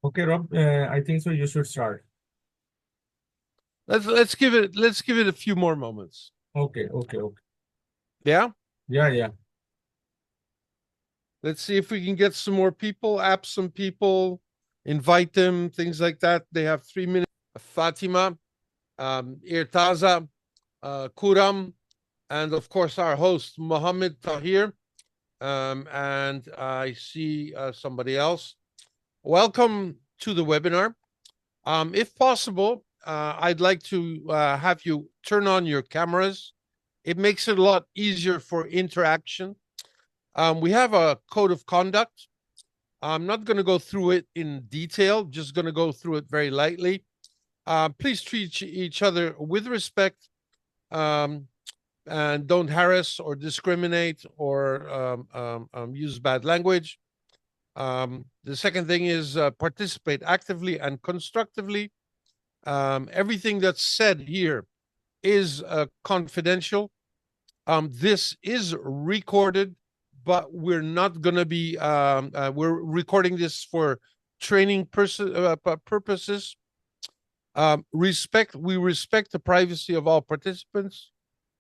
Okay, Rob, I think so. You should start. Let's give it a few more moments. Okay, okay, okay. Yeah. Yeah, yeah. Let's see if we can get some more people, app some people, invite them, things like that. They have 3 minutes. Fatima, Irtaza, Kuram, and of course our host Mohammed Tahir. And I see somebody else. Welcome to the webinar. If possible, I'd like to have you turn on your cameras. It makes it a lot easier for interaction. We have a code of conduct. I'm not going to go through it in detail, just going to go through it very lightly. Please treat each other with respect, um, and don't harass or discriminate or use bad language. The second thing is participate actively and constructively. Everything that's said here is confidential. This is recorded, but we're not going to be, we're recording this for training purposes. We respect the privacy of all participants.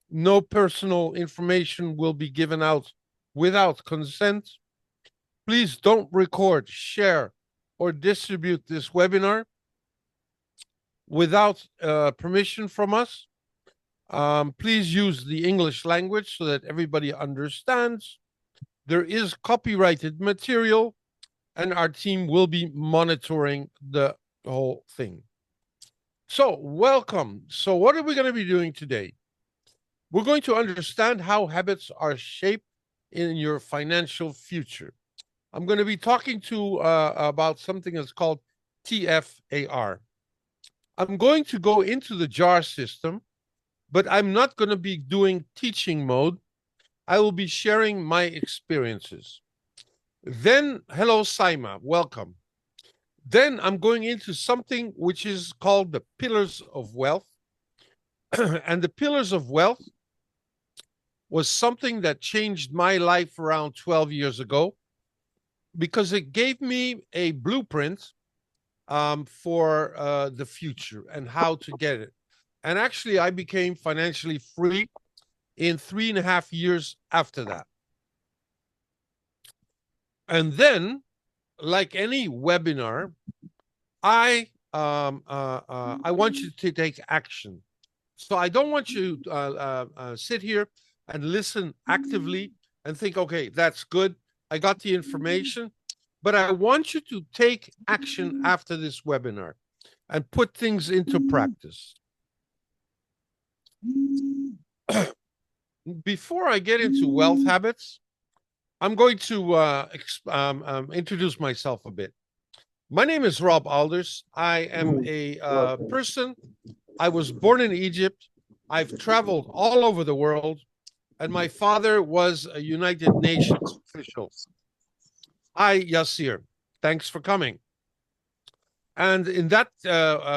No personal information will be given out without consent. Please don't record, share, or distribute this webinar without permission from us. Please use the English language so that everybody understands. There is copyrighted material, and our team will be monitoring the whole thing. So, welcome. So, what are we going to be doing today? We're going to understand how habits are shaped in your financial future. I'm going to be talking to about something that's called TFAR. I'm going to go into the JAR system, but I'm not going to be doing teaching mode. I will be sharing my experiences. Then, hello, Saima, welcome. Then I'm going into something which is called the pillars of wealth. And the pillars of wealth was something that changed my life around 12 years ago because it gave me a blueprint for the future and how to get it. And actually, I became financially free in 3.5 years after that. And then, like any webinar, I want you to take action. So I don't want you to sit here and listen actively and think, okay, that's good. I got the information, but I want you to take action after this webinar and put things into practice. Before I get into wealth habits, I'm going to introduce myself a bit. My name is Rob Alders. I am a person. I was born in Egypt. I've traveled all over the world, and my father was a United Nations official. Hi, Yasir. Thanks for coming. And in that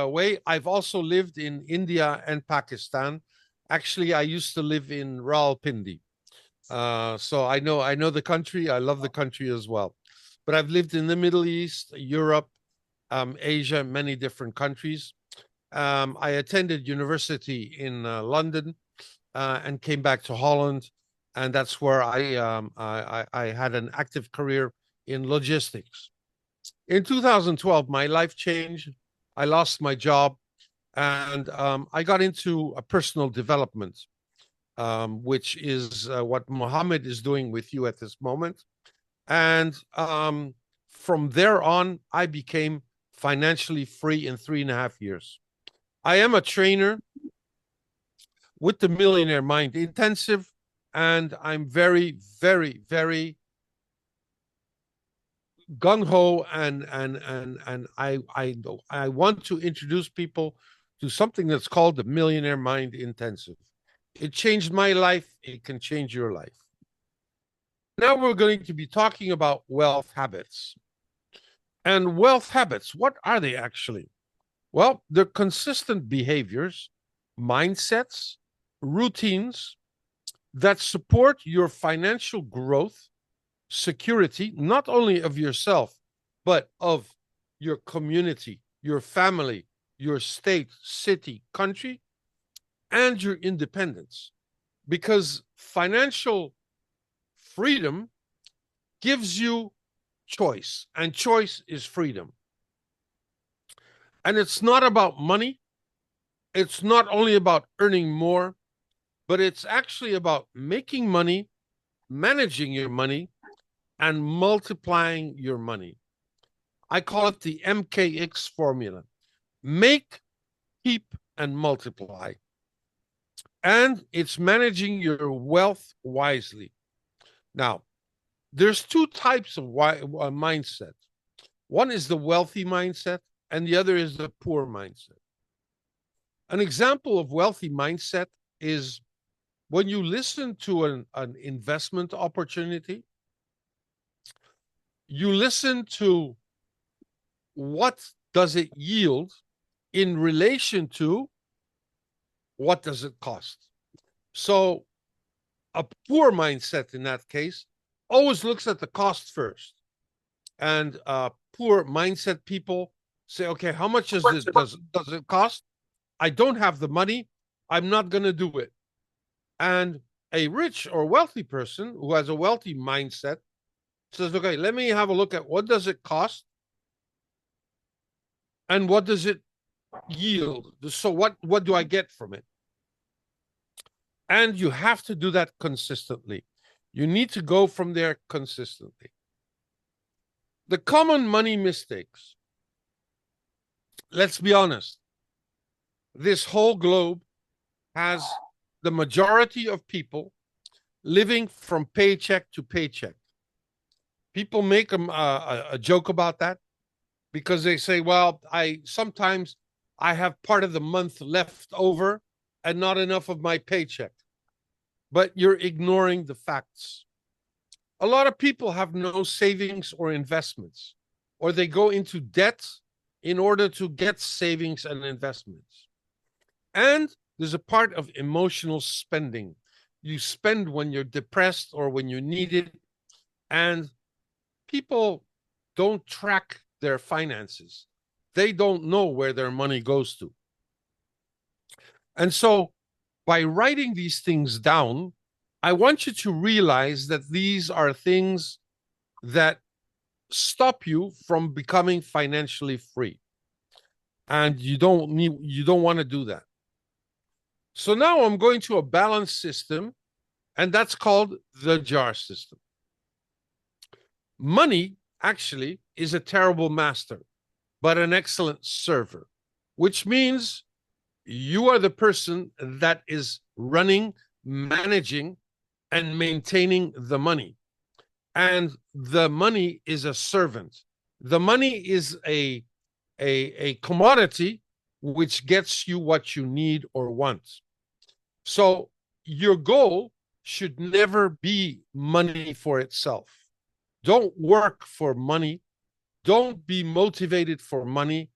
way, I've also lived in India and Pakistan. Actually, I used to live in Rawalpindi. So I know the country. I love the country as well. But I've lived in the Middle East, Europe, Asia, many different countries. I attended university in London and came back to Holland, and that's where I had an active career in logistics. In 2012, my life changed. I lost my job, and I got into a personal development, which is what Mohammed is doing with you at this moment. And from there on, I became financially free in 3.5 years. I am a trainer with the Millionaire Mind Intensive, and I'm very, very, very gung ho, and I want to introduce people to something that's called the Millionaire Mind Intensive. It changed my life. It can change your life. Now we're going to be talking about wealth habits. And wealth habits, what are they actually? Well, they're consistent behaviors, mindsets, routines that support your financial growth, security, not only of yourself, but of your community, your family, your state, city, country, and your independence. Because financial freedom gives you choice, and choice is freedom. And it's not about money. It's not only about earning more, but it's actually about making money, managing your money, and multiplying your money. I call it the MKX formula. Make, keep, and multiply. And it's managing your wealth wisely. Now, there's two types of mindset. One is the wealthy mindset, and the other is the poor mindset. An example of wealthy mindset is when you listen to an investment opportunity, you listen to what does it yield in relation to what does it cost. So a poor mindset in that case always looks at the cost first. And poor mindset people say, okay, how much does it cost? I don't have the money. I'm not going to do it. And a rich or wealthy person who has a wealthy mindset says, okay, let me have a look at what does it cost and what does it yield. So what do I get from it? And you have to do that consistently. You need to go from there consistently. The common money mistakes. Let's be honest. This whole globe has the majority of people living from paycheck to paycheck. People make a joke about that because they say, well, sometimes I have part of the month left over and not enough of my paycheck. But you're ignoring the facts. A lot of people have no savings or investments, or they go into debt in order to get savings and investments. And there's a part of emotional spending. You spend when you're depressed or when you need it, and people don't track their finances. They don't know where their money goes to. And so by writing these things down, I want you to realize that these are things that stop you from becoming financially free. And you don't want to do that. So now I'm going to a balanced system, and that's called the jar system. Money actually is a terrible master, but an excellent server, which means you are the person that is running, managing, and maintaining the money. And the money is a servant. The money is a commodity which gets you what you need or want. So your goal should never be money for itself. Don't work for money. Don't be motivated for money,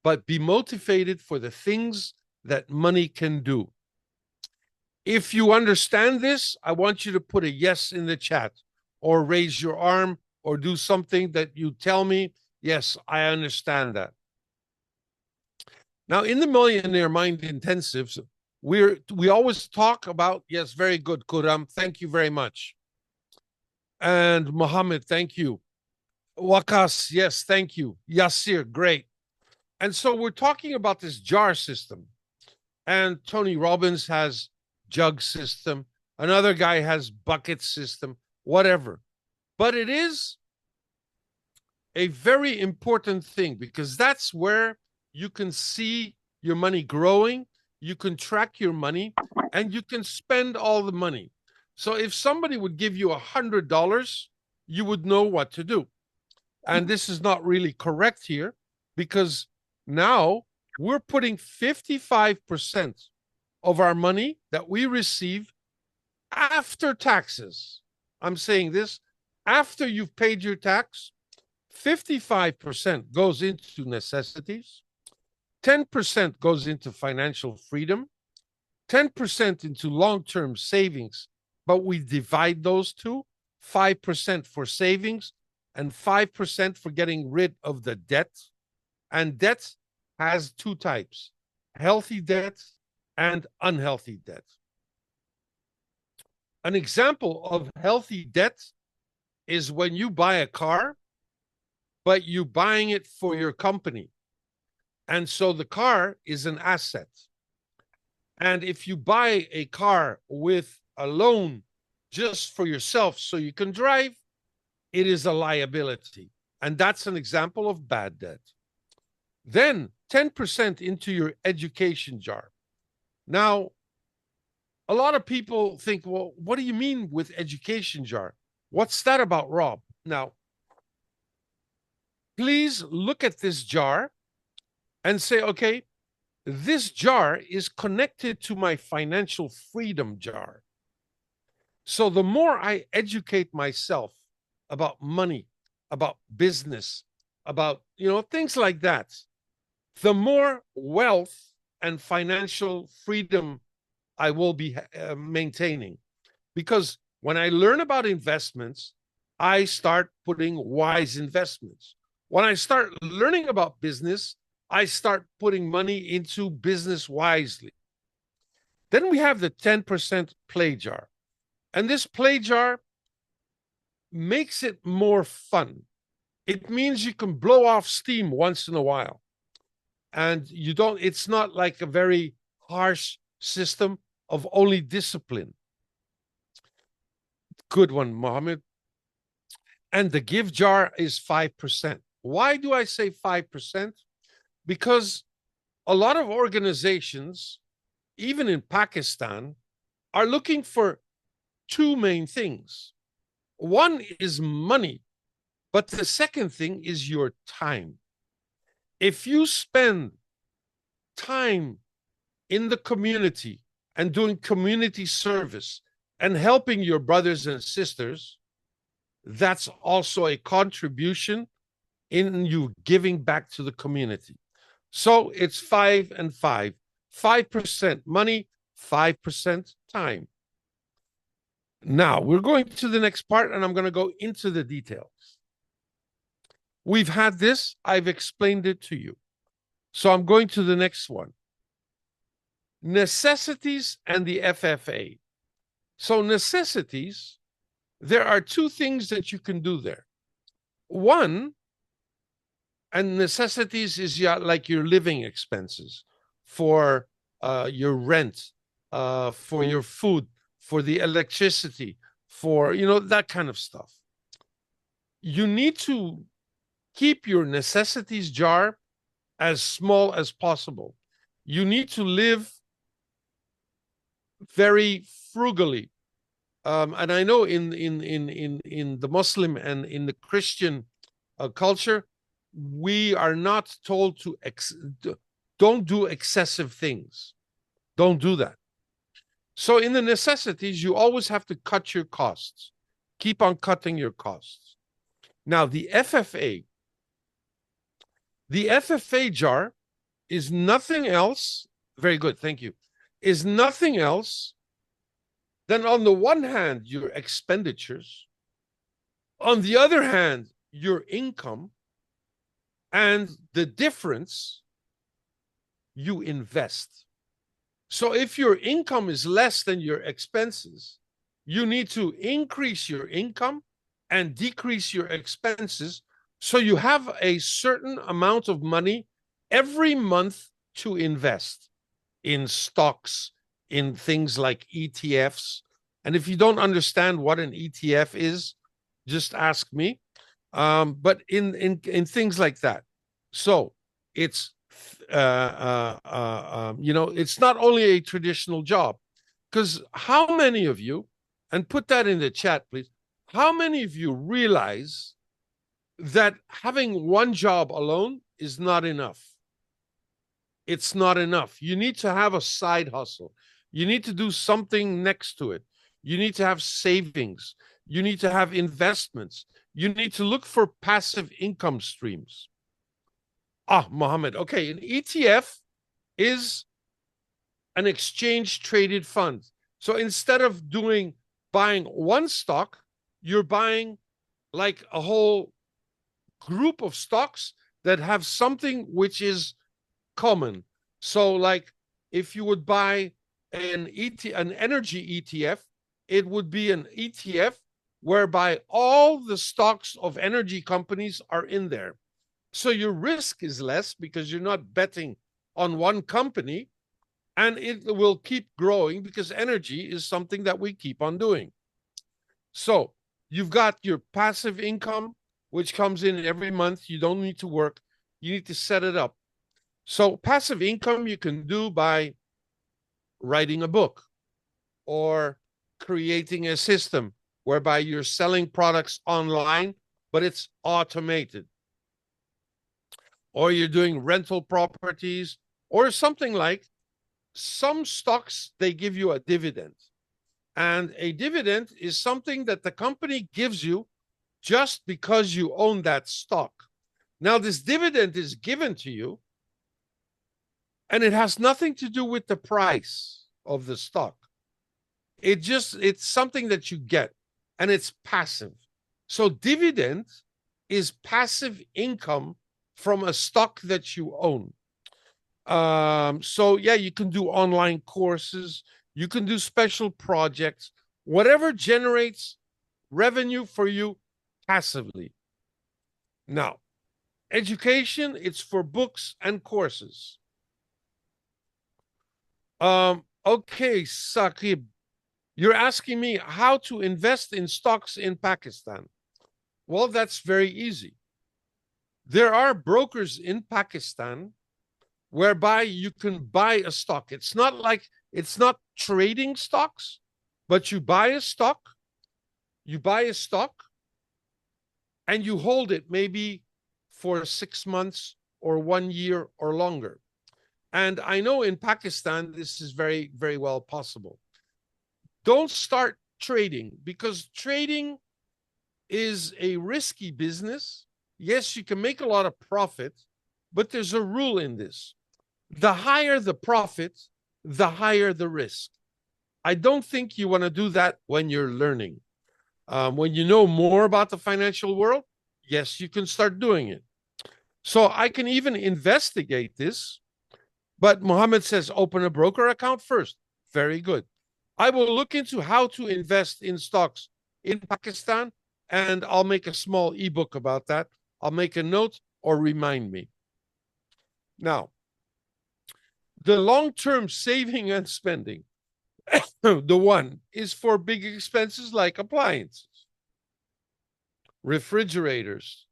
but be motivated for the things that money can do. If you understand this, I want you to put a yes in the chat or raise your arm or do something that you tell me, yes, I understand that. Now, in the Millionaire Mind Intensives, we always talk about, yes, very good, Kuram. Thank you very much. And Mohammed, thank you. Wakas, yes, thank you. Yasir, great. And so we're talking about this jar system. And Tony Robbins has jug system. Another guy has bucket system, whatever. But it is a very important thing because that's where you can see your money growing, you can track your money, and you can spend all the money. So if somebody would give you $100, you would know what to do. And this is not really correct here because now we're putting 55% of our money that we receive after taxes. I'm saying this, after you've paid your tax, 55% goes into necessities, 10% goes into financial freedom, 10% into long-term savings, but we divide those two, 5% for savings and 5% for getting rid of the debt. And debt has two types: healthy debt and unhealthy debt. An example of healthy debt is when you buy a car, but you're buying it for your company. And so the car is an asset. And if you buy a car with a loan just for yourself so you can drive, it is a liability. And that's an example of bad debt. Then 10% into your education jar. Now, a lot of people think, well, what do you mean with education jar? What's that about, Rob? Now, please look at this jar and say, okay, this jar is connected to my financial freedom jar. So the more I educate myself about money, about business, about, things like that, the more wealth and financial freedom I will be maintaining. Because when I learn about investments, I start putting wise investments. When I start learning about business, I start putting money into business wisely. Then we have the 10% play jar. And this play jar makes it more fun. It means you can blow off steam once in a while. And it's not like a very harsh system of only discipline. Good one, Mohammed. And the give jar is 5%. Why do I say 5%? Because a lot of organizations, even in Pakistan, are looking for two main things. One is money, but the second thing is your time. If you spend time in the community and doing community service and helping your brothers and sisters, that's also a contribution in you giving back to the community. So it's 5 and 5. 5% money, 5% time. Now we're going to the next part, and I'm going to go into the details. We've had this, I've explained it to you. So I'm going to the next one. Necessities and the FFA. So necessities, there are two things that you can do there. One, and necessities is like your living expenses for your rent, for your food, for the electricity, for, that kind of stuff. You need to keep your necessities jar as small as possible. You need to live very frugally. And I know in the Muslim and in the Christian culture, we are not told to don't do excessive things. Don't do that. So in the necessities, you always have to cut your costs. Keep on cutting your costs. Now, the FFA jar is nothing else. Very good, thank you. Is nothing else than, on the one hand, your expenditures, on the other hand, your income, and the difference, you invest. So if your income is less than your expenses, you need to increase your income and decrease your expenses, so you have a certain amount of money every month to invest in stocks, in things like ETFs. And if you don't understand what an ETF is, just ask me. But in things like that. So it's it's not only a traditional job, because how many of you, and put that in the chat, please, how many of you realize that having one job alone is not enough? It's not enough. You need to have a side hustle. You need to do something next to it. You need to have savings. You need to have investments. You need to look for passive income streams. Mohammed. Okay, an ETF is an exchange traded fund. So instead of buying one stock, you're buying like a whole group of stocks that have something which is common. So like if you would buy an energy ETF, it would be an ETF whereby all the stocks of energy companies are in there. So your risk is less because you're not betting on one company, and it will keep growing because energy is something that we keep on doing. So you've got your passive income, which comes in every month. You don't need to work. You need to set it up. So passive income you can do by writing a book or creating a system whereby you're selling products online, but it's automated. Or you're doing rental properties or something like some stocks, they give you a dividend. And a dividend is something that the company gives you just because you own that stock. Now, this dividend is given to you, and it has nothing to do with the price of the stock. It's something that you get, and it's passive. So dividend is passive income from a stock that you own. So yeah, you can do online courses, you can do special projects, whatever generates revenue for you passively. Now, education, it's for books and courses. Okay, Saqib, you're asking me how to invest in stocks in Pakistan. Well, that's very easy. There are brokers in Pakistan whereby you can buy a stock. It's not trading stocks, but you buy a stock, and you hold it maybe for 6 months or 1 year or longer. And I know in Pakistan, this is very, very well possible. Don't start trading because trading is a risky business. Yes, you can make a lot of profit, but there's a rule in this. The higher the profit, the higher the risk. I don't think you want to do that when you're learning. When you know more about the financial world, yes, you can start doing it. So I can even investigate this, but Mohammed says open a broker account first. Very good. I will look into how to invest in stocks in Pakistan, and I'll make a small ebook about that. I'll make a note or remind me. Now, the long-term saving and spending, the one is for big expenses like appliances, refrigerators,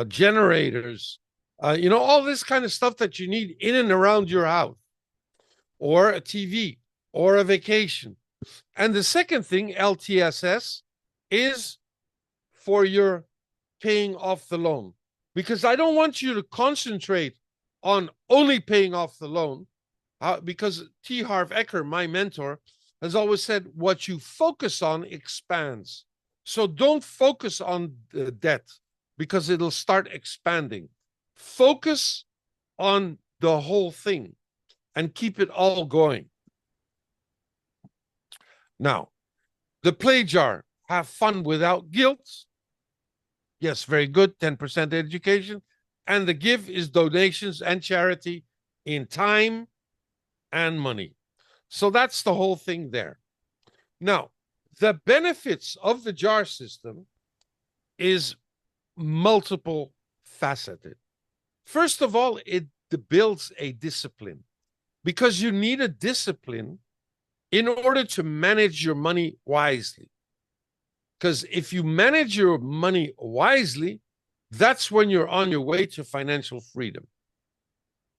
generators, all this kind of stuff that you need in and around your house, or a TV, or a vacation. And the second thing, LTSS, is for your paying off the loan. Because I don't want you to concentrate on only paying off the loan, because T. Harv Eker, my mentor, has always said, what you focus on expands. So don't focus on the debt because it'll start expanding. Focus on the whole thing and keep it all going. Now, the play jar, have fun without guilt. Yes, very good, 10% education. And the give is donations and charity in time and money. So that's the whole thing there. Now, the benefits of the jar system is multiple faceted. First of all, it builds a discipline because you need a discipline in order to manage your money wisely. Because if you manage your money wisely, that's when you're on your way to financial freedom.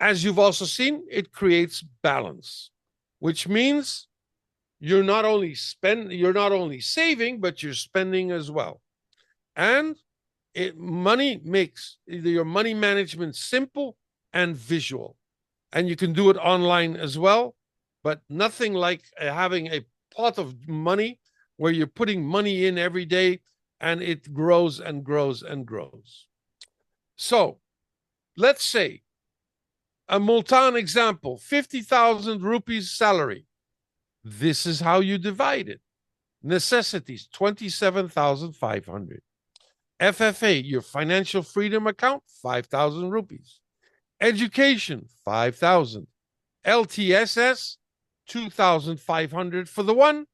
As you've also seen, it creates balance, which means you're not only saving, but you're spending as well. And money makes your money management simple and visual. And you can do it online as well, but nothing like having a pot of money where you're putting money in every day and it grows and grows and grows. So let's say a Multan example, 50,000 rupees salary. This is how you divide it. Necessities, 27,500. FFA, your financial freedom account, 5,000 rupees. Education, 5,000. LTSS, 2,500 for the one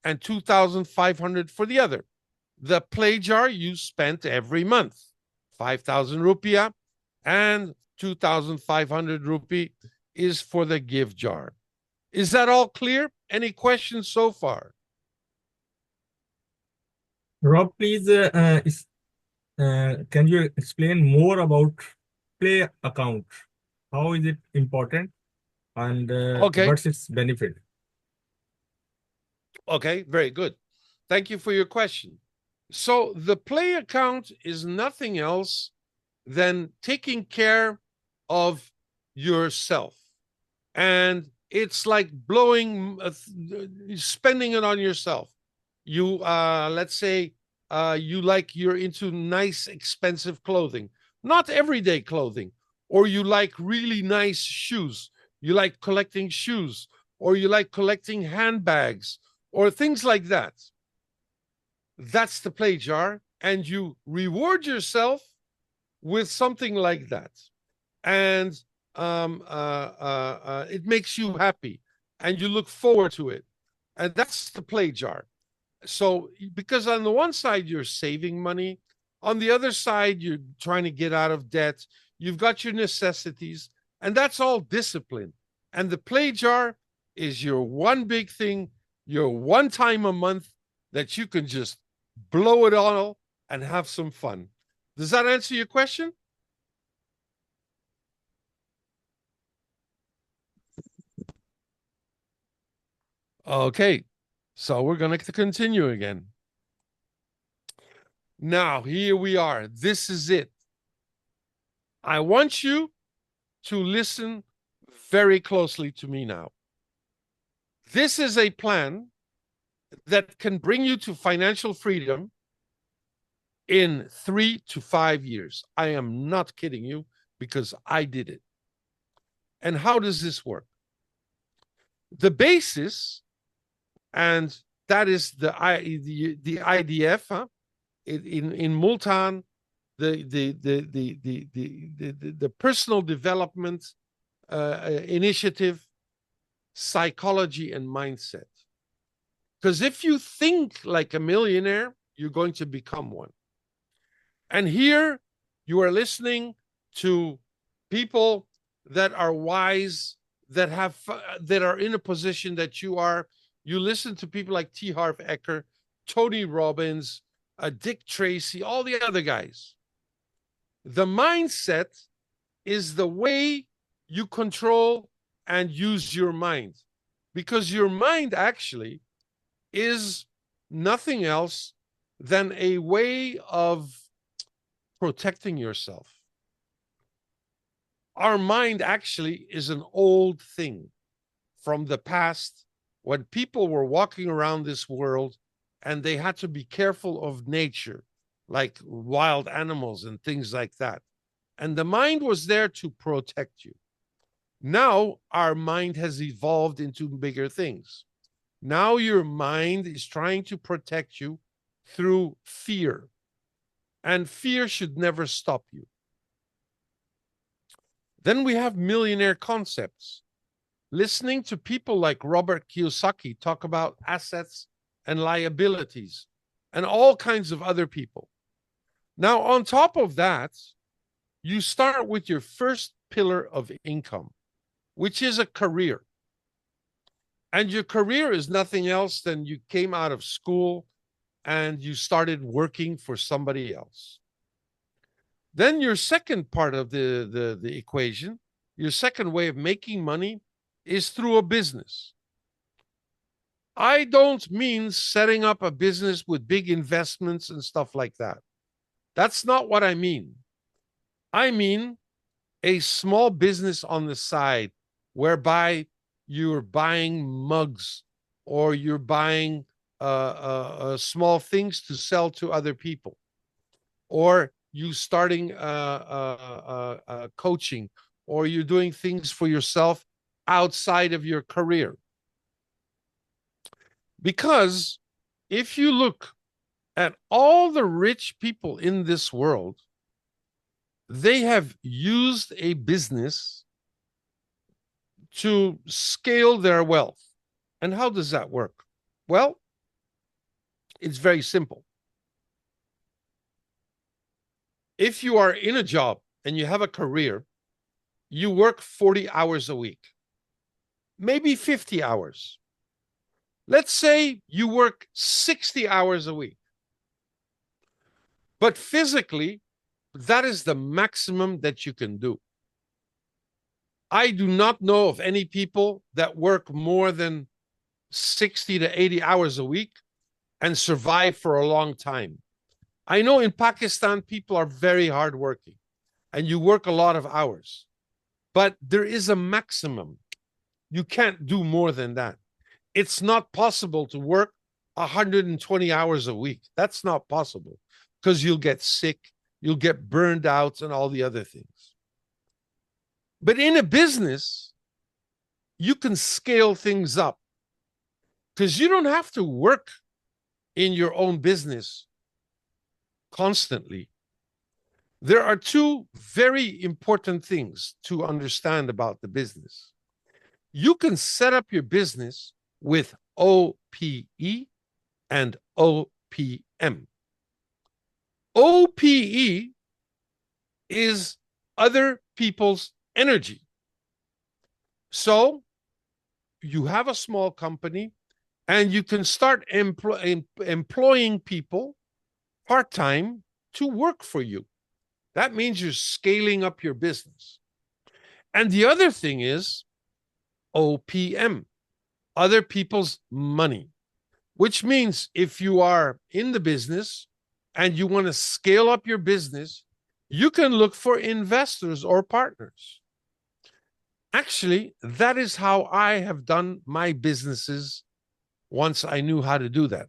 and 2,500 for the other. The play jar you spent every month, 5,000 rupiah, and 2,500 rupee is for the give jar. Is that all clear? Any questions so far? Rob, please, can you explain more about play account? How is it important and Okay. what's its benefit? Okay, very good. Thank you for your question. So the play account is nothing else than taking care of yourself. And it's like spending it on yourself. You, let's say, you're into nice, expensive clothing, not everyday clothing, or you like really nice shoes. You like collecting shoes, or you like collecting handbags, or things like that. That's the play jar, and you reward yourself with something like that. And it makes you happy and you look forward to it. And that's the play jar. So, because on the one side, you're saving money, on the other side, you're trying to get out of debt, you've got your necessities, and that's all discipline. And the play jar is your one big thing, your one time a month that you can just blow it all and have some fun. Does that answer your question? Okay, so we're going to continue again. Now, here we are. This is it. I want you to listen very closely to me now. This is a plan that can bring you to financial freedom in 3 to 5 years. I am not kidding you because I did it. And how does this work? The basis, and that is the IDF, in Multan, the Personal Development Initiative, Psychology and Mindset. Because if you think like a millionaire, you're going to become one. And here you are listening to people that are wise, that are in a position that you are. You listen to people like T. Harv Eker, Tony Robbins, Dick Tracy, all the other guys. The mindset is the way you control and use your mind, because your mind actually is nothing else than a way of protecting yourself. Our mind actually is an old thing from the past, when people were walking around this world and they had to be careful of nature, like wild animals and things like that. And the mind was there to protect you. Now our mind has evolved into bigger things. Now your mind is trying to protect you through fear. And fear should never stop you. Then we have millionaire concepts. Listening to people like Robert Kiyosaki talk about assets and liabilities, and all kinds of other people. Now, on top of that, you start with your first pillar of income, which is a career. And your career is nothing else than you came out of school and you started working for somebody else. Then your second part of the equation, your second way of making money, is through a business. I don't mean setting up a business with big investments and stuff like that. That's not what I mean. I mean a small business on the side whereby you're buying mugs or you're buying small things to sell to other people, or you starting coaching, or you're doing things for yourself outside of your career. Because if you look And all the rich people in this world, they have used a business to scale their wealth. And how does that work? Well, it's very simple. If you are in a job and you have a career, you work 40 hours a week, maybe 50 hours. Let's say you work 60 hours a week. But physically, that is the maximum that you can do. I do not know of any people that work more than 60 to 80 hours a week and survive for a long time. I know in Pakistan, people are very hardworking and you work a lot of hours, but there is a maximum. You can't do more than that. It's not possible to work 120 hours a week. That's not possible because you'll get sick, you'll get burned out, and all the other things. But in a business, you can scale things up because you don't have to work in your own business constantly. There are two very important things to understand about the business. You can set up your business with OPE and OPM. OPE is other people's energy. So you have a small company and you can start employing people part-time to work for you. That means you're scaling up your business. And the other thing is OPM, other people's money, which means if you are in the business and you want to scale up your business, you can look for investors or partners. Actually, that is how I have done my businesses once I knew how to do that.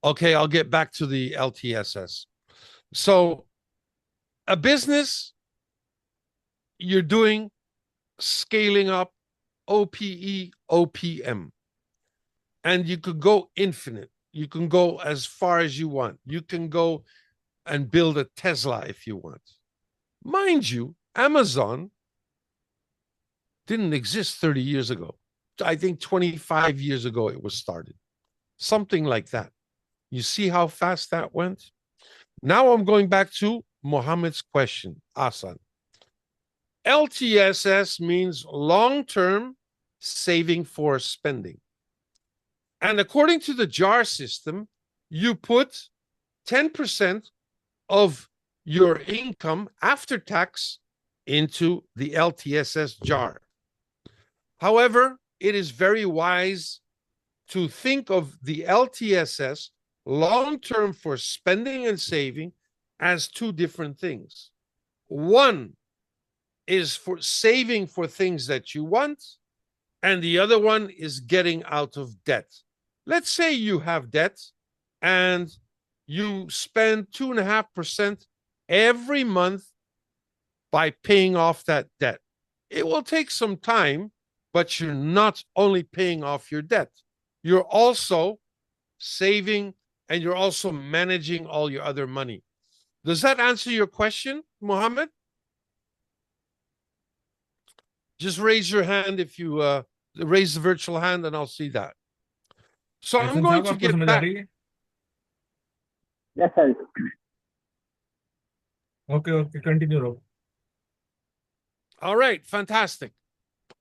Okay, I'll get back to the LTSS. So a business, you're doing scaling up OPE, OPM. And you could go infinite. You can go as far as you want. You can go and build a Tesla if you want. Mind you, Amazon didn't exist 30 years ago. I think 25 years ago it was started. Something like that. You see how fast that went? Now I'm going back to Mohammed's question, Asan. LTSS means long-term saving for spending. And according to the JAR system, you put 10% of your income after tax into the LTSS jar. However, it is very wise to think of the LTSS long-term for spending and saving as two different things. One is for saving for things that you want, and the other one is getting out of debt. Let's say you have debt and you spend 2.5% every month by paying off that debt. It will take some time, but you're not only paying off your debt, you're also saving and you're also managing all your other money. Does that answer your question, Mohammed? Just raise your hand if you raise the virtual hand and I'll see that. So I'm going to get back. Yes, sir. Okay, continue, Rob. All right, fantastic.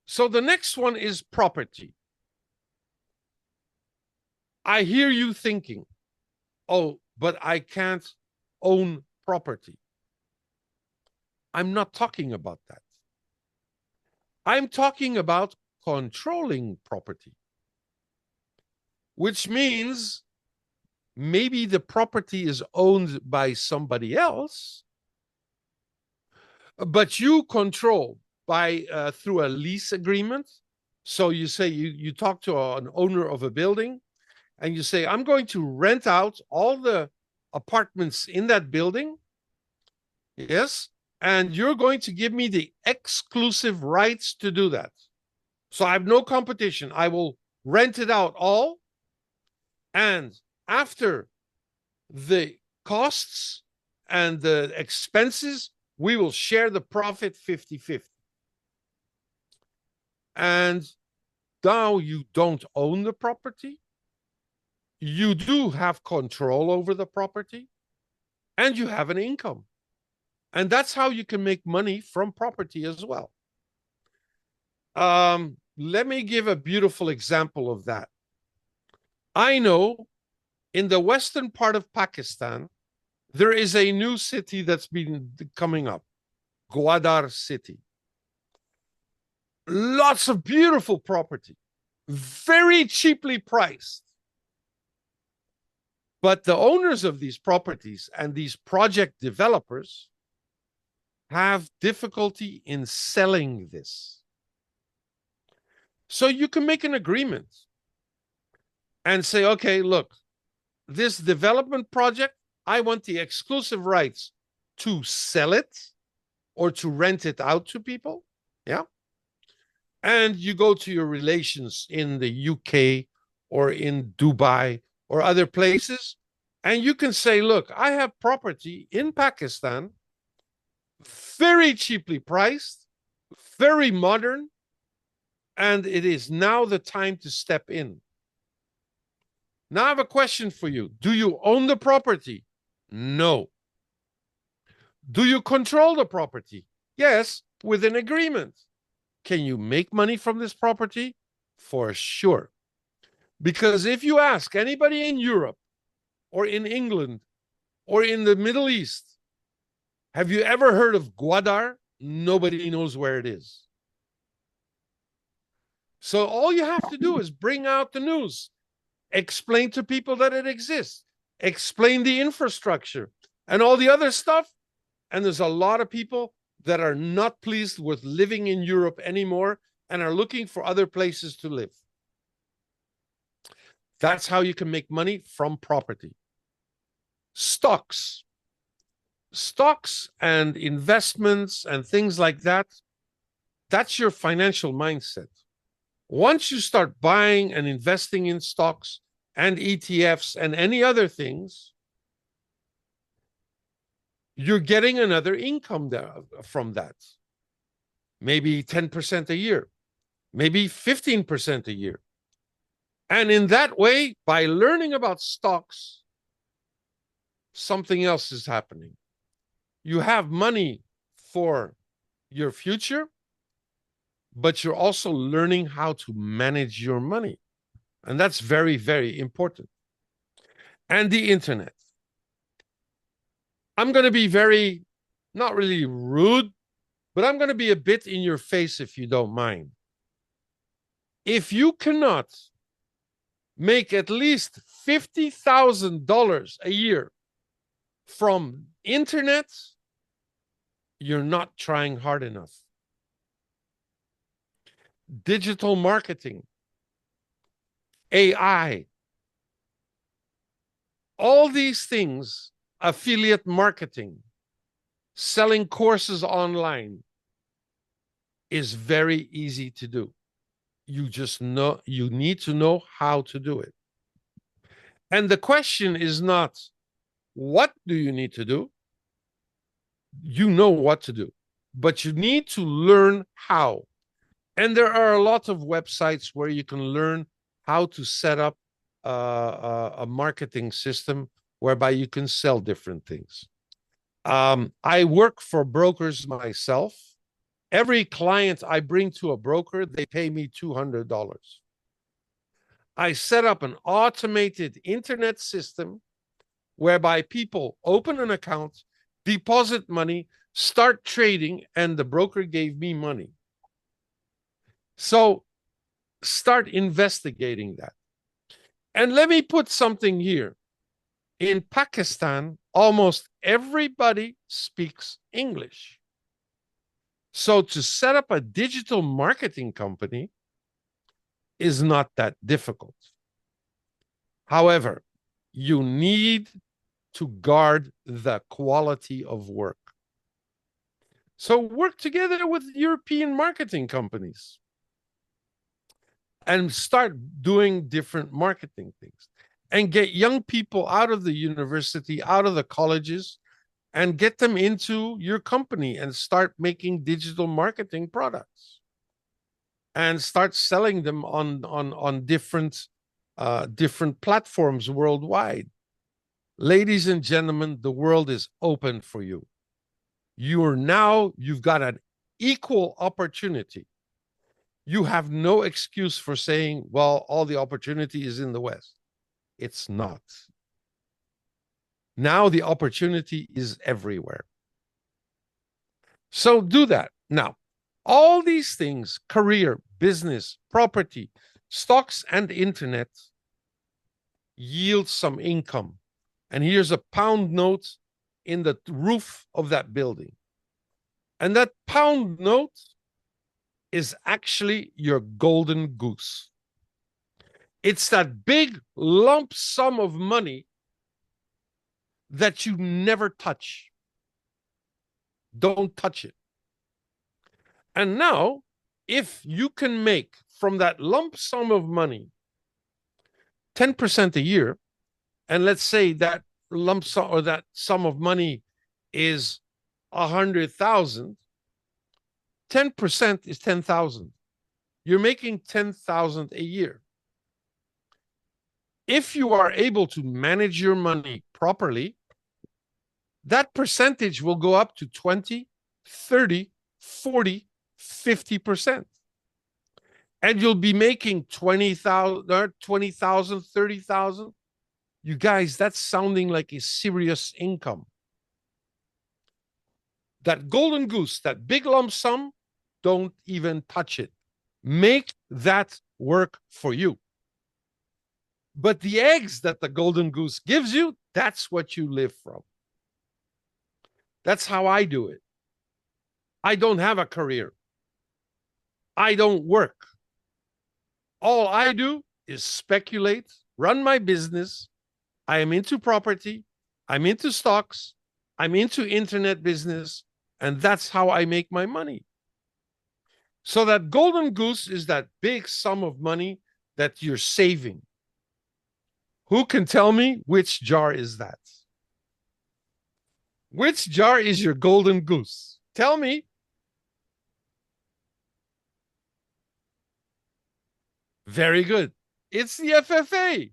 So the next one is property. I hear you thinking, oh, but I can't own property. I'm not talking about that. I'm talking about controlling property, which means maybe the property is owned by somebody else, but you control by through a lease agreement. So you say you talk to an owner of a building and you say, I'm going to rent out all the apartments in that building. Yes. And you're going to give me the exclusive rights to do that. So I have no competition. I will rent it out all. And after the costs and the expenses, we will share the profit 50-50. And now you don't own the property. You do have control over the property, and you have an income. And that's how you can make money from property as well. Let me give a beautiful example of that. I know in the western part of Pakistan, there is a new city that's been coming up, Gwadar City. Lots of beautiful property, very cheaply priced. But the owners of these properties and these project developers have difficulty in selling this. So you can make an agreement and say, okay, look, this development project, I want the exclusive rights to sell it or to rent it out to people. Yeah. And you go to your relations in the UK or in Dubai or other places, and you can say, look, I have property in Pakistan, very cheaply priced, very modern, and it is now the time to step in. Now I have a question for you. Do you own the property? No. Do you control the property? Yes, with an agreement. Can you make money from this property? For sure. Because if you ask anybody in Europe or in England or in the Middle East, have you ever heard of Gwadar? Nobody knows where it is. So all you have to do is bring out the news, explain to people that it exists, explain the infrastructure and all the other stuff. And there's a lot of people that are not pleased with living in Europe anymore and are looking for other places to live. That's how you can make money from property. Stocks and investments and things like that, that's your financial mindset. Once you start buying and investing in stocks and ETFs and any other things, you're getting another income there from that. Maybe 10% a year, maybe 15% a year. And in that way, by learning about stocks, something else is happening. You have money for your future, but you're also learning how to manage your money. And that's very, very important. And the internet. I'm going to be very, not really rude, but I'm going to be a bit in your face if you don't mind. If you cannot make at least $50,000 a year from internet, you're not trying hard enough. Digital marketing, AI, all these things, affiliate marketing, selling courses online is very easy to do. You just know, you need to know how to do it. And the question is not, what do you need to do? You know what to do, but you need to learn how. And there are a lot of websites where you can learn how to set up a marketing system whereby you can sell different things. I work for brokers myself. Every client I bring to a broker, they pay me $200. I set up an automated internet system whereby people open an account, deposit money, start trading, and the broker gave me money. So start investigating that. And let me put something here. In Pakistan, almost everybody speaks English. So to set up a digital marketing company is not that difficult. However, you need to guard the quality of work. So work together with European marketing companies and start doing different marketing things. and get young people out of the university, out of the colleges, and get them into your company and start making digital marketing products and start selling them on different platforms worldwide. Ladies and gentlemen, the world is open for you. You've got an equal opportunity. You have no excuse for saying, well, all the opportunity is in the West. It's not. Now the opportunity is everywhere. So do that. Now, all these things, career, business, property, stocks, and internet, yield some income. And here's a pound note in the roof of that building. And that pound note is actually your golden goose. It's that big lump sum of money that you never touch. Don't touch it. And now, if you can make from that lump sum of money 10% a year, and let's say that lump sum or that sum of money is 100,000, 10% is 10,000. You're making 10,000 a year. If you are able to manage your money properly, that percentage will go up to 20, 30, 40, 50%. And you'll be making 20,000, 20,000, 30,000. You guys, that's sounding like a serious income. That golden goose, that big lump sum, don't even touch it. Make that work for you. But the eggs that the golden goose gives you, that's what you live from. That's how I do it. I don't have a career. I don't work. All I do is speculate, run my business. I am into property. I'm into stocks. I'm into internet business. And that's how I make my money. So that golden goose is that big sum of money that you're saving. Who can tell me which jar is that? Which jar is your golden goose? Tell me. Very good. It's the FFA.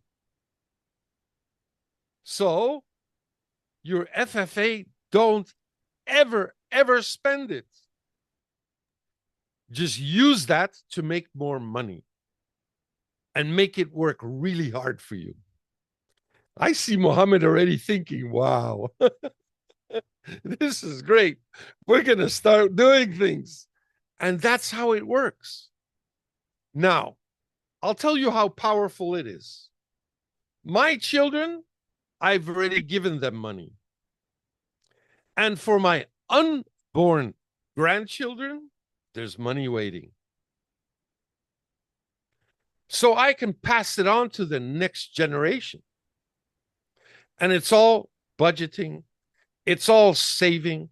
So your FFA, don't ever, ever spend it. Just use that to make more money and make it work really hard for you. I see Mohammed already thinking, wow, this is great. We're going to start doing things. And that's how it works. Now, I'll tell you how powerful it is. My children, I've already given them money. And for my unborn grandchildren, there's money waiting. So I can pass it on to the next generation. And it's all budgeting. It's all saving.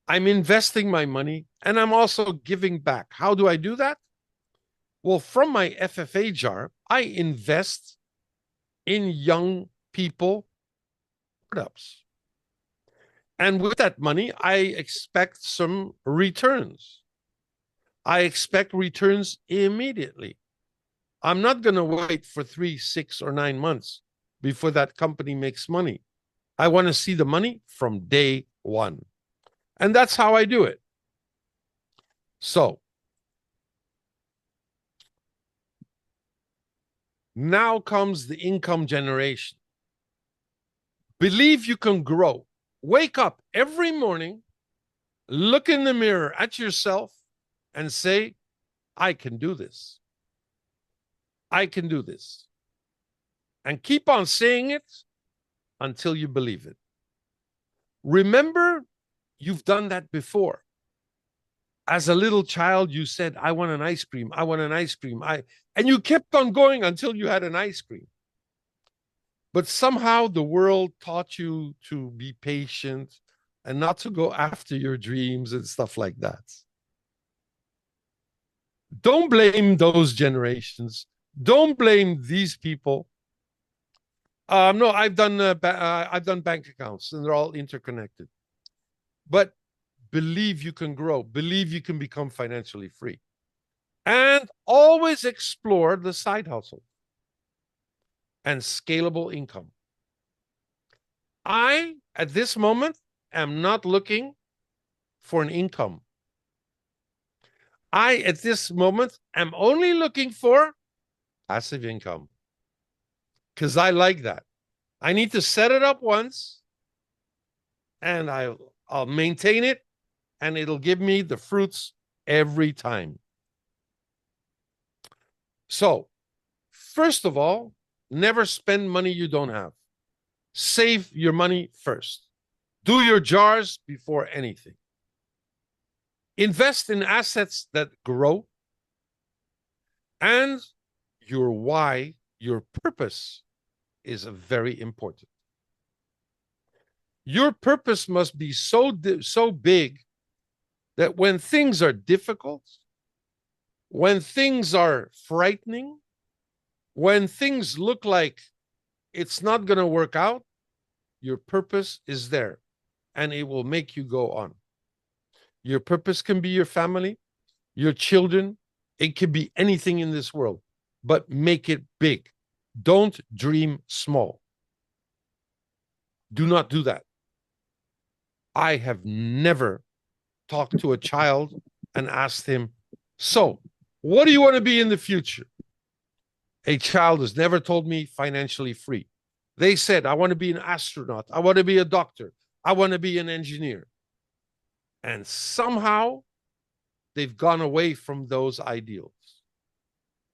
I'm investing my money and I'm also giving back. How do I do that? Well, from my FFA jar, I invest in young people startups. And with that money, I expect some returns. I expect returns immediately. I'm not going to wait for 3, 6, or 9 months before that company makes money. I want to see the money from day one. And that's how I do it. So now comes the income generation. Believe you can grow. Wake up every morning, look in the mirror at yourself and say, I can do this. I can do this. And keep on saying it until you believe it. Remember, you've done that before. As a little child, you said, I want an ice cream. I want an ice cream. And you kept on going until you had an ice cream. But somehow the world taught you to be patient and not to go after your dreams and stuff like that. Don't blame those generations. Don't blame these people. No, I've done bank accounts, and they're all interconnected. But believe you can grow, believe you can become financially free, and always explore the side hustle and scalable income. I, at this moment, am not looking for an income. I, at this moment, am only looking for passive income because I like that. I need to set it up once and I'll maintain it and it'll give me the fruits every time. So, first of all, never spend money you don't have. Save your money first. Do your jars before anything. Invest in assets that grow, and your why, your purpose is very important. Your purpose must be so big that when things are difficult, when things are frightening, when things look like it's not going to work out, your purpose is there and it will make you go on. Your purpose can be your family, your children. It could be anything in this world, but make it big. Don't dream small. Do not do that. I have never talked to a child and asked him, so what do you want to be in the future? A child has never told me financially free. They said, I want to be an astronaut. I want to be a doctor. I want to be an engineer. And somehow they've gone away from those ideals.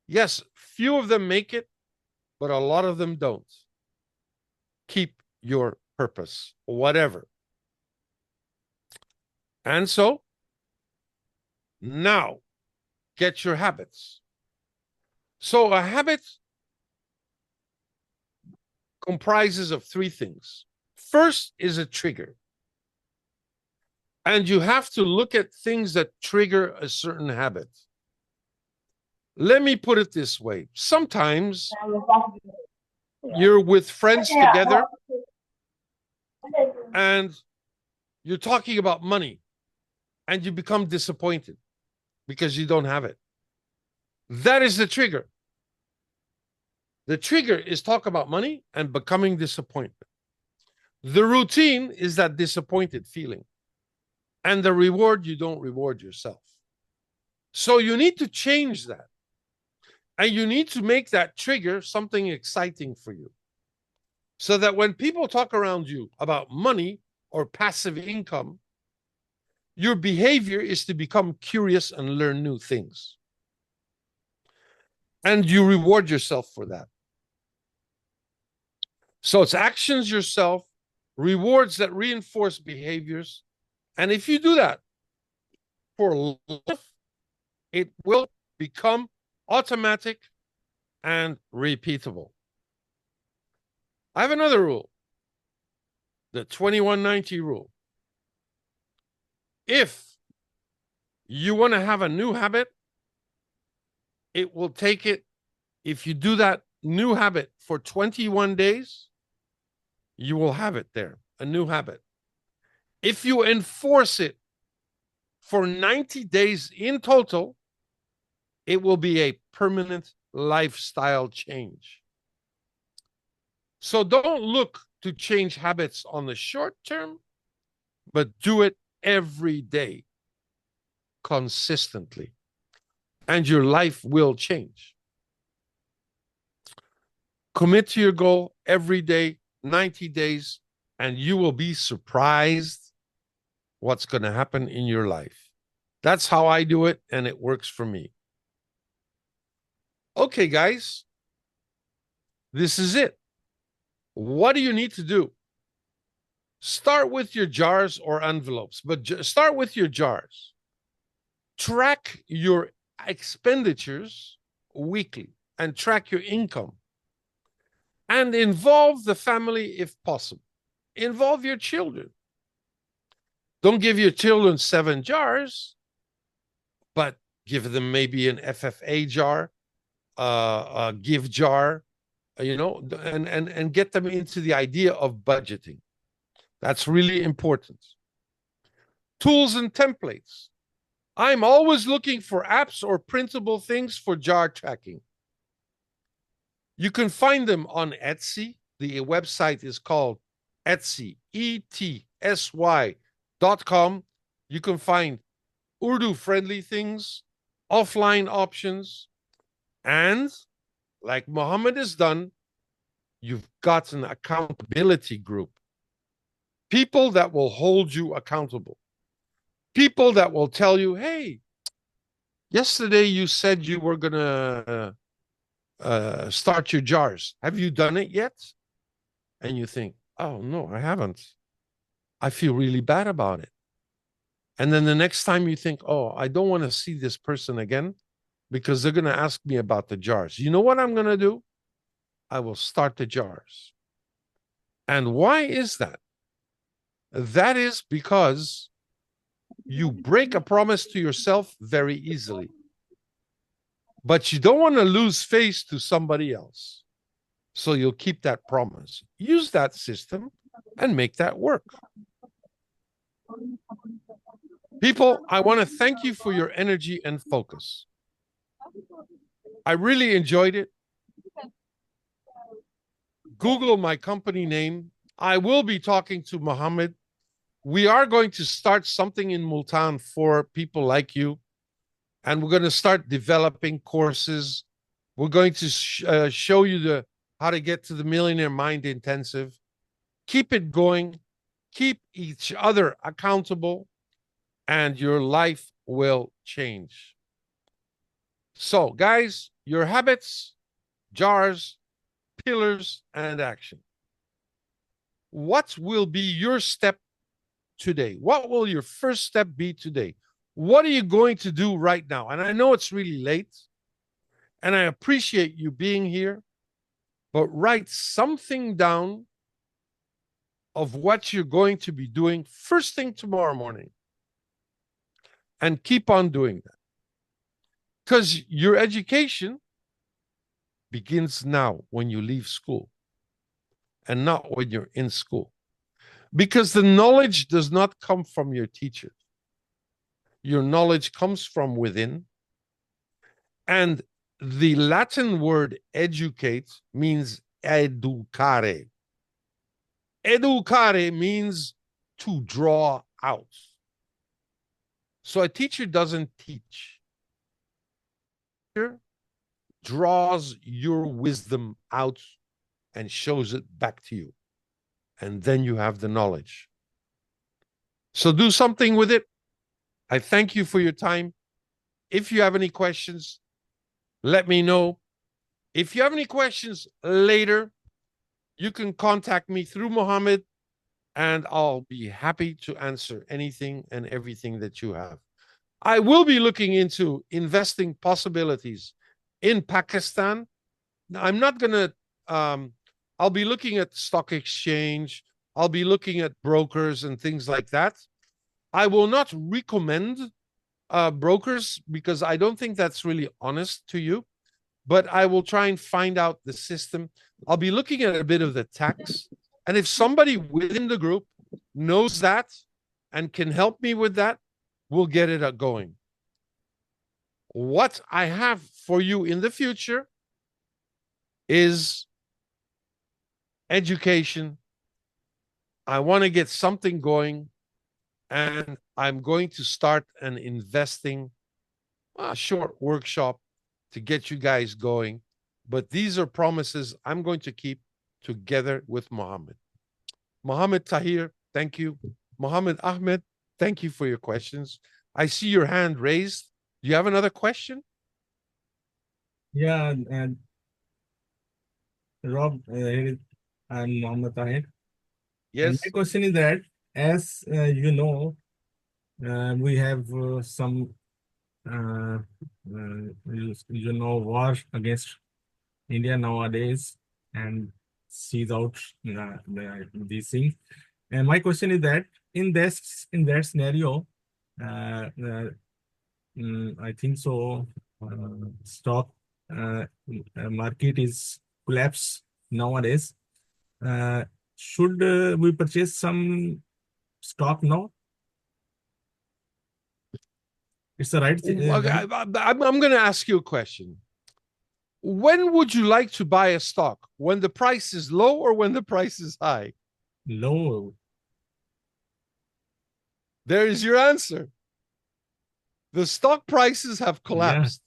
Yes, few of them make it, but a lot of them don't. Keep your purpose, whatever. And so now get your habits. So a habit comprises of three things. First is a trigger. And you have to look at things that trigger a certain habit. Let me put it this way. Sometimes you're with friends together and you're talking about money and you become disappointed because you don't have it. That is the trigger. The trigger is talk about money and becoming disappointed. The routine is that disappointed feeling. And the reward, you don't reward yourself. So you need to change that. And you need to make that trigger something exciting for you. So that when people talk around you about money or passive income, your behavior is to become curious and learn new things. And you reward yourself for that. So it's actions yourself, rewards that reinforce behaviors. And if you do that for life, it will become automatic and repeatable. I have another rule, the 2190 rule. If you want to have a new habit, it will take it, if you do that new habit for 21 days, you will have it there, a new habit. If you enforce it for 90 days in total, it will be a permanent lifestyle change. So don't look to change habits on the short term, but do it every day, consistently, and your life will change. Commit to your goal every day, 90 days, and you will be surprised what's going to happen in your life. That's how I do it, and it works for me. Okay, guys, this is it. What do you need to do? Start with your jars or envelopes, but start with your jars. Track your expenditures weekly and track your income. And involve the family if possible. Involve your children. Don't give your children 7 jars, but give them maybe an FFA jar, a give jar, and get them into the idea of budgeting. That's really important. Tools and templates. I'm always looking for apps or printable things for jar tracking. You can find them on Etsy. The website is called Etsy, ETSY.com. You can find Urdu-friendly things, offline options, and like Mohammed has done, you've got an accountability group. People that will hold you accountable. People that will tell you, hey, yesterday you said you were going to start your jars. Have you done it yet? And you think, oh, no, I haven't. I feel really bad about it. And then the next time you think, oh, I don't want to see this person again because they're going to ask me about the jars. You know what I'm going to do? I will start the jars. And why is that? That is because you break a promise to yourself very easily. But you don't want to lose face to somebody else. So you'll keep that promise. Use that system and make that work. People, I want to thank you for your energy and focus. I really enjoyed it. Google my company name. I will be talking to Mohammed. We are going to start something in Multan for people like you. And we're going to start developing courses. We're going to show you how to get to the Millionaire Mind Intensive. Keep it going. Keep each other accountable, and your life will change. So, guys, your habits, jars, pillars, and action. What will be your step today? What will your first step be today? What are you going to do right now? And I know it's really late, and I appreciate you being here, but write something down of what you're going to be doing first thing tomorrow morning. And keep on doing that. Because your education begins now when you leave school and not when you're in school. Because the knowledge does not come from your teacher. Your knowledge comes from within. And the Latin word educate means educare. Educare means to draw out. So a teacher doesn't teach. A teacher draws your wisdom out and shows it back to you. And then you have the knowledge. So do something with it. I thank you for your time. If you have any questions, let me know. If you have any questions later, you can contact me through Mohammed, and I'll be happy to answer anything and everything that you have. I will be looking into investing possibilities in Pakistan. I'm not going to, I'll be looking at stock exchange. I'll be looking at brokers and things like that. I will not recommend brokers because I don't think that's really honest to you, but I will try and find out the system. I'll be looking at a bit of the tax. And if somebody within the group knows that and can help me with that, we'll get it going. What I have for you in the future is education. I want to get something going, and I'm going to start an investing short workshop to get you guys going. But these are promises I'm going to keep together with Mohammed. Mohammed Tahir, thank you. Mohammed Ahmed, thank you for your questions. I see your hand raised. Do you have another question? Yeah, and Rob, I'm Mohammed Tahir. And my Yes. question is that, as you know, we have some, war against India nowadays, and sees out these things. And my question is that in that scenario, I think so. Stock market is collapse nowadays. Uh, should we purchase some stock now? It's the right. I'm going to ask you a question. When would you like to buy a stock? When the price is low or when the price is high? Low. There is your answer. The stock prices have collapsed,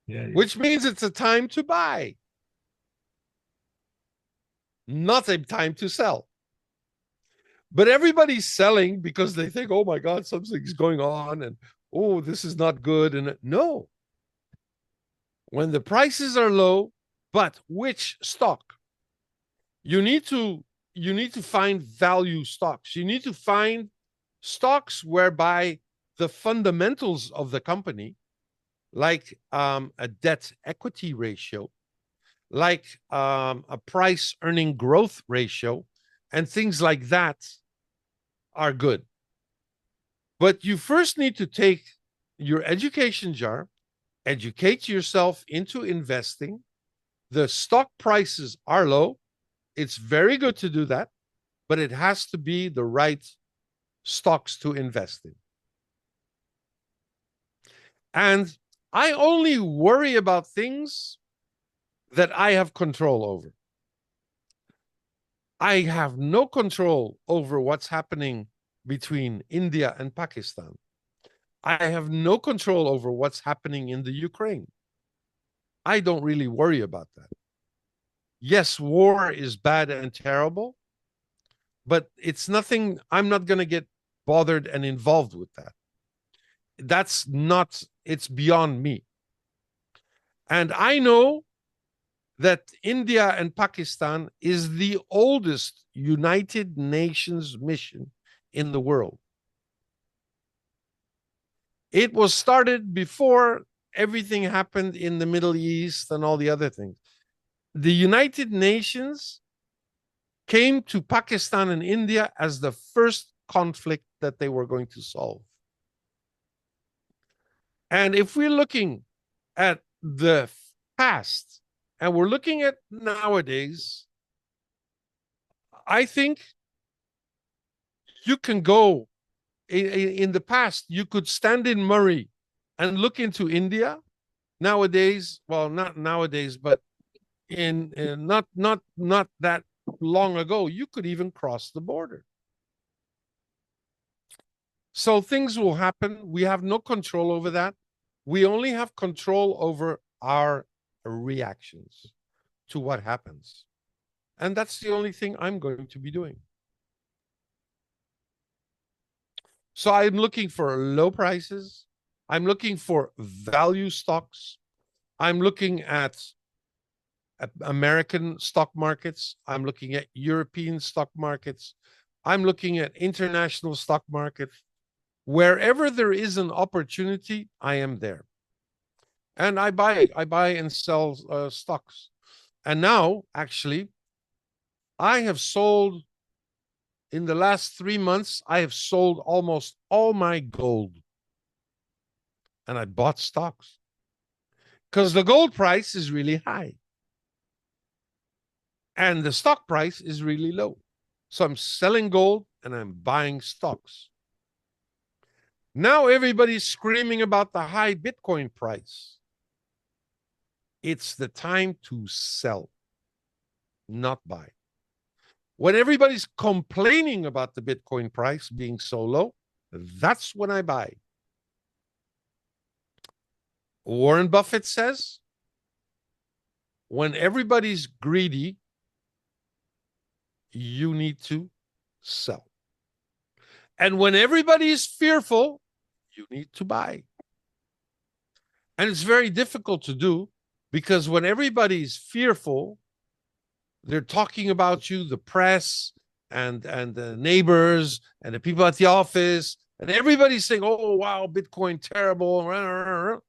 Yeah. which means it's a time to buy, not a time to sell. But everybody's selling because they think, oh my God, something's going on, and oh, this is not good. And no, when the prices are low, but which stock? You need to find value stocks. You need to find stocks whereby the fundamentals of the company, like a debt equity ratio, like a price earning growth ratio, and things like that are good. But you first need to take your education jar, educate yourself into investing. The stock prices are low. It's very good to do that, but it has to be the right stocks to invest in. And I only worry about things that I have control over. I have no control over what's happening between India and Pakistan. I have no control over what's happening in the Ukraine. I don't really worry about that. Yes, war is bad and terrible, but it's nothing. I'm not going to get bothered and involved with that. That's not, it's beyond me. And I know that India and Pakistan is the oldest United Nations mission in the world. It was started before everything happened in the Middle East and all the other things. The United Nations came to Pakistan and India as the first conflict that they were going to solve. And if we're looking at the past and we're looking at nowadays, I think you can go in the past, you could stand in Murray and look into India. Nowadays, well, not nowadays, but in not that long ago, you could even cross the border. So things will happen. We have no control over that. We only have control over our reactions to what happens. And that's the only thing I'm going to be doing. So I'm looking for low prices. I'm looking for value stocks. I'm looking at American stock markets. I'm looking at European stock markets. I'm looking at international stock markets. Wherever there is an opportunity, I am there. And I buy and sell stocks. And now, actually, I have sold, in the last 3 months, I have sold almost all my gold. And I bought stocks. Because the gold price is really high. And the stock price is really low. So I'm selling gold and I'm buying stocks. Now everybody's screaming about the high Bitcoin price. It's the time to sell, not buy. When everybody's complaining about the Bitcoin price being so low, that's when I buy. Warren Buffett says, when everybody's greedy, you need to sell. And when everybody is fearful, you need to buy. And it's very difficult to do because when everybody's fearful, they're talking about you, the press and the neighbors and the people at the office, and everybody's saying, oh, wow, Bitcoin, terrible.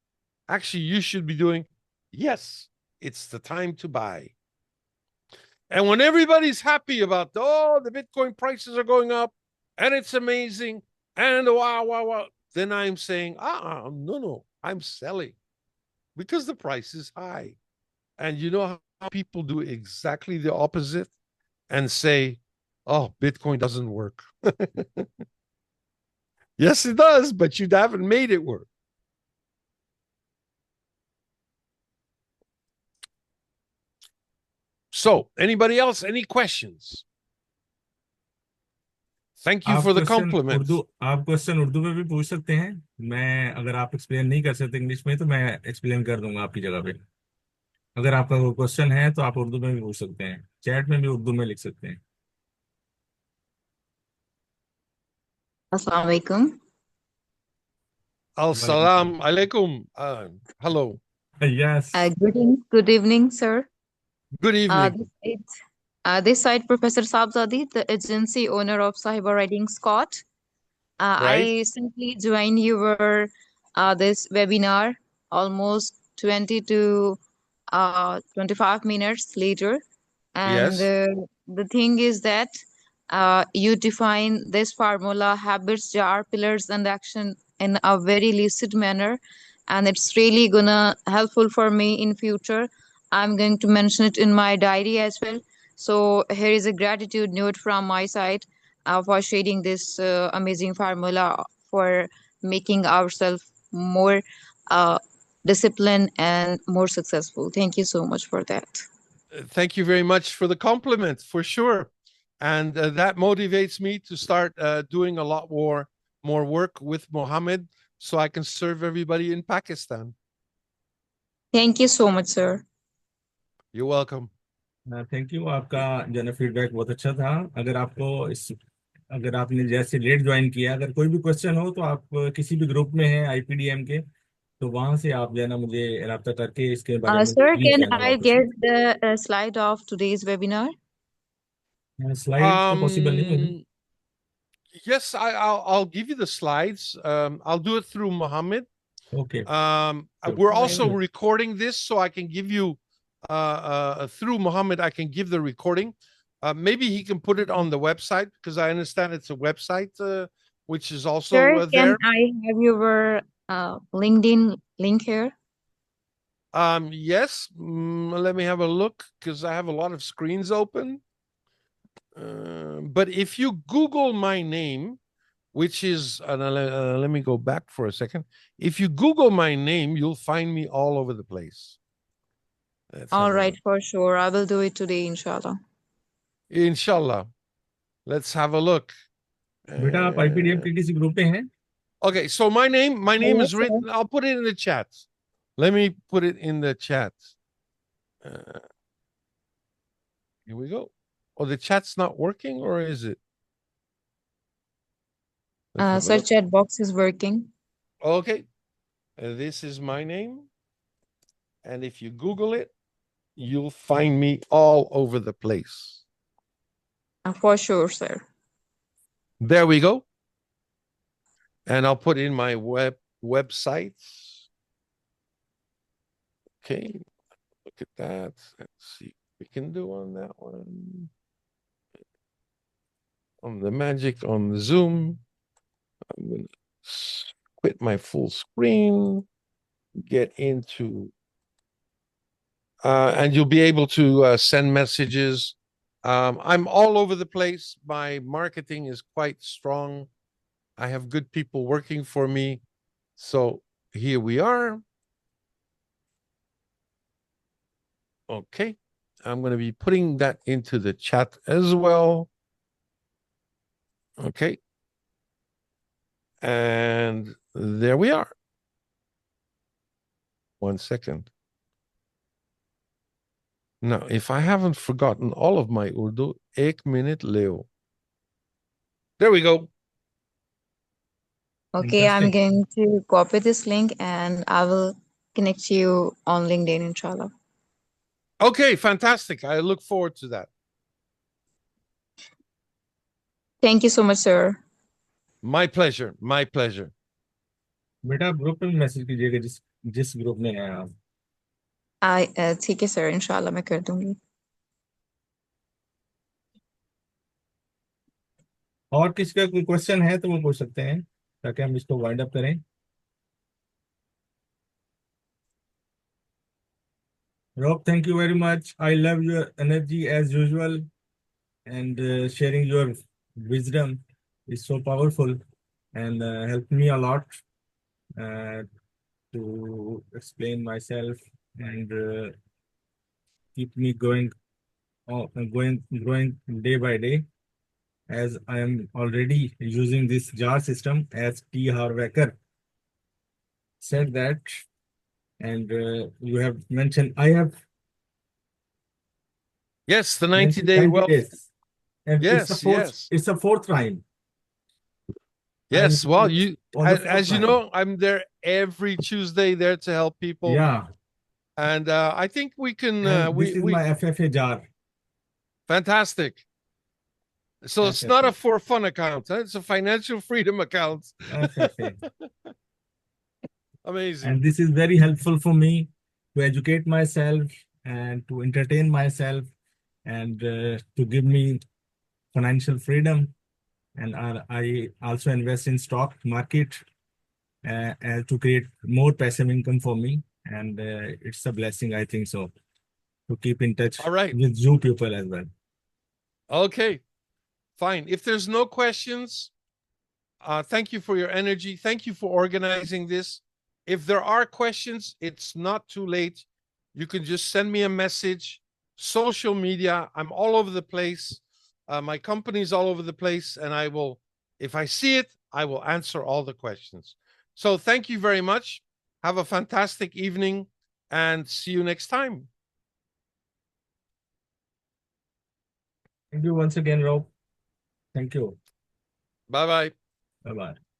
Actually, you should be doing, yes, it's the time to buy. And when everybody's happy about, oh, the Bitcoin prices are going up and it's amazing and wow, then I'm saying, no, I'm selling because the price is high. And you know people do exactly the opposite and say, oh, Bitcoin doesn't work. Yes, it does, but you haven't made it work. So, anybody else? Any questions? Thank you for the compliments. आप question Urdu में भी पूछ सकते हैं। मैं अगर आप explain नहीं कर सकते इंग्लिश में तो मैं एक्सप्लेन कर दूंगा आपकी जगह पे। अगर आपका कोई क्वेश्चन है तो आप उर्दू में भी पूछ सकते हैं, चैट में भी उर्दू में लिख सकते हैं। Assalamu alaikum. Al-salam alaikum. Hello. Yes. Good evening, sir. Good evening. This side, Professor Sabzadi, the agency owner of Sahiba Riding Scott. Right? I simply joined your this webinar almost 20 to 25 minutes later. And Yes. the thing is that you define this formula, habits, jar, pillars, and action in a very lucid manner. And it's really gonna helpful for me in future. I'm going to mention it in my diary as well. So here is a gratitude note from my side for sharing this amazing formula for making ourselves more uh, disciplined and more successful. Thank you so much for that. Thank you very much for the compliment, for sure. And that motivates me to start doing a lot more work with Mohammed so I can serve everybody in Pakistan. Thank you so much, sir. You're welcome. Thank you. आपका जो feedback बहुत अच्छा था। अगर आपने जैसे late join किया, अगर कोई भी क्वेश्चन हो तो आप किसी भी ग्रुप में हैं आईपीडीएम के, तो वहां से आप जो है ना मुझे रब्ता करके इसके बारे में Sir, प्लीज can जो है ना I वापस। get the slide of today's webinar? Slide तो पॉसिबल नहीं है। Yes, I'll give you the slides. I'll do it through Mohammed. Okay. We're also recording this, so I can give you through Mohammed. I can give the recording. Maybe he can put it on the website because I understand it's a website which is also Sir, can there. I have your LinkedIn link here? Yes. Let me have a look because I have a lot of screens open. But if you Google my name, which is, let me go back for a second. If you Google my name, you'll find me all over the place. All right, for sure. I will do it today, inshallah. Inshallah. Let's have a look. बेटा आप आईपीडीएम के किसी group में हैं? Okay, so my name Yes, is written. I'll put it in the chat. Let me put it in the chat. Here we go. Oh, the chat's not working, or is it? Sir, chat box is working. Okay. This is my name. And if you Google it, you'll find me all over the place. For sure, sir. There we go. And I'll put in my website. Okay. Look at that. Let's see what we can do on that one. On the magic on the Zoom. I'm going to quit my full screen, get into, and you'll be able to send messages. I'm all over the place. My marketing is quite strong. I have good people working for me. So here we are. Okay. I'm going to be putting that into the chat as well. Okay. And there we are. 1 second. Now, if I haven't forgotten all of my Urdu, ek minute leo. There we go. Okay, I'm going to copy this link and I will connect you on LinkedIn, inshallah. Okay, fantastic. I look forward to that. Thank you so much, sir. My pleasure. My pleasure. बेटा आप group में message कीजिएगा जिस group में हैं आप। ठीक है सर, इंशाल्लाह मैं कर दूंगी। और किसी का कोई क्वेश्चन है तो वो पूछ सकते हैं ताकि हम इसको वाइंड अप करें। Rob, thank you very much. I love your energy as usual, and sharing your wisdom is so powerful and helped me a lot uh, to explain myself and keep me growing day by day. As I am already using this jar system, as T. Harwacker said that, and you have mentioned, I have Yes, the mentioned 90-day 90 wealth. days, and Yes, yes. it's a fourth time. I am Yes. doing Well, this you on the fourth as you time. know, I'm there every Tuesday there to help people. Yeah, And I think we can and this is we my FFA jar. fantastic. So it's not a FFA, for fun account, huh? It's a financial freedom account. FFA. Amazing. And this is very helpful for me to educate myself and to entertain myself and to give me financial freedom. And I also invest in stock market to create more passive income for me. And it's a blessing, I think so, to keep in touch All right. with you people as well. Okay. Fine. If there's no questions, thank you for your energy. Thank you for organizing this. If there are questions, it's not too late. You can just send me a message. Social media, I'm all over the place. My company's all over the place, and I will, if I see it, I will answer all the questions. So thank you very much. Have a fantastic evening, and see you next time. Thank you once again, Rob. Thank you. Bye bye. Bye bye.